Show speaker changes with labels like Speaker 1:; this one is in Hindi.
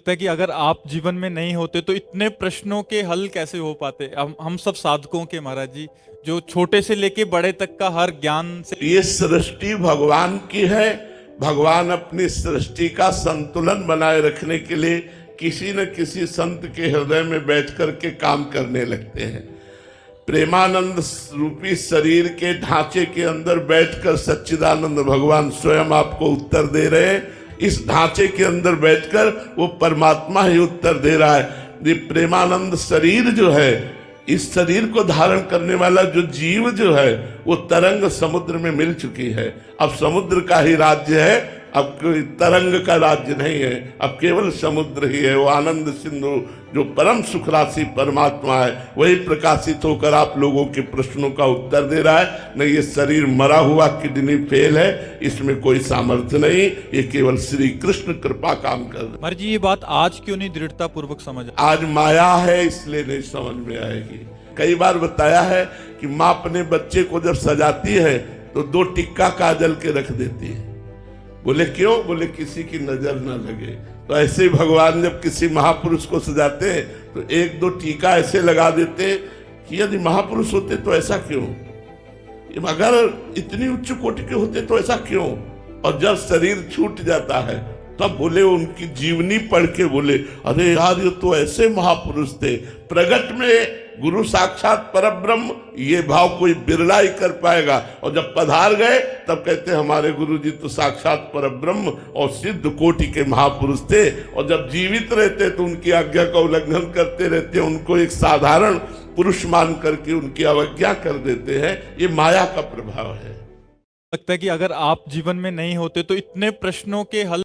Speaker 1: लगता है कि अगर आप जीवन में नहीं होते तो इतने प्रश्नों के हल कैसे हो पाते। हम सब साधकों के महाराज जी, जो छोटे से लेके बड़े तक का हर ज्ञान से।
Speaker 2: ये सृष्टि भगवान की है। भगवान अपनी सृष्टि का संतुलन बनाए रखने के लिए किसी न किसी संत के हृदय में बैठ कर के काम करने लगते हैं। प्रेमानंद रूपी शरीर के ढांचे के अंदर बैठकर सच्चिदानंद भगवान स्वयं आपको उत्तर दे रहे हैं। इस ढांचे के अंदर बैठकर वो परमात्मा ही उत्तर दे रहा है। ये प्रेमानंद शरीर जो है, इस शरीर को धारण करने वाला जो जीव जो है, वो तरंग समुद्र में मिल चुकी है। अब समुद्र का ही राज्य है, अब कोई तरंग का राज्य नहीं है, अब केवल समुद्र ही है। वो आनंद सिंधु जो परम सुख राशि परमात्मा है, वही प्रकाशित होकर आप लोगों के प्रश्नों का उत्तर दे रहा है। नहीं, ये शरीर मरा हुआ किडनी फेल है, इसमें कोई सामर्थ्य नहीं, ये केवल श्री कृष्ण कृपा काम कर रहे।
Speaker 1: महाराज जी, ये बात आज क्यों नहीं दृढ़ता पूर्वक समझ?
Speaker 2: आज माया है, इसलिए नहीं समझ में आएगी। कई बार बताया है कि माँ अपने बच्चे को जब सजाती है तो 2 टिक्का काजल के रख देती है। बोले क्यों? बोले किसी की नजर ना लगे। तो ऐसे ही भगवान जब किसी महापुरुष को सजाते हैं तो 1-2 टीका ऐसे लगा देते हैं कि यदि महापुरुष होते तो ऐसा क्यों, अगर इतनी उच्च कोटि के होते तो ऐसा क्यों। और जब शरीर छूट जाता है तब बोले, उनकी जीवनी पढ़ के बोले, अरे यार ये तो ऐसे महापुरुष थे। प्रगट में गुरु साक्षात परब्रह्म, ये भाव कोई बिरला ही कर पाएगा। और जब पधार गए तब कहते हमारे गुरु जी तो साक्षात परब्रह्म और सिद्ध कोटि के महापुरुष थे। और जब जीवित रहते तो उनकी आज्ञा का उल्लंघन करते रहते, उनको एक साधारण पुरुष मान करके उनकी अवज्ञा कर देते हैं। ये माया का प्रभाव है।
Speaker 1: लगता है कि अगर आप जीवन में नहीं होते तो इतने प्रश्नों के हल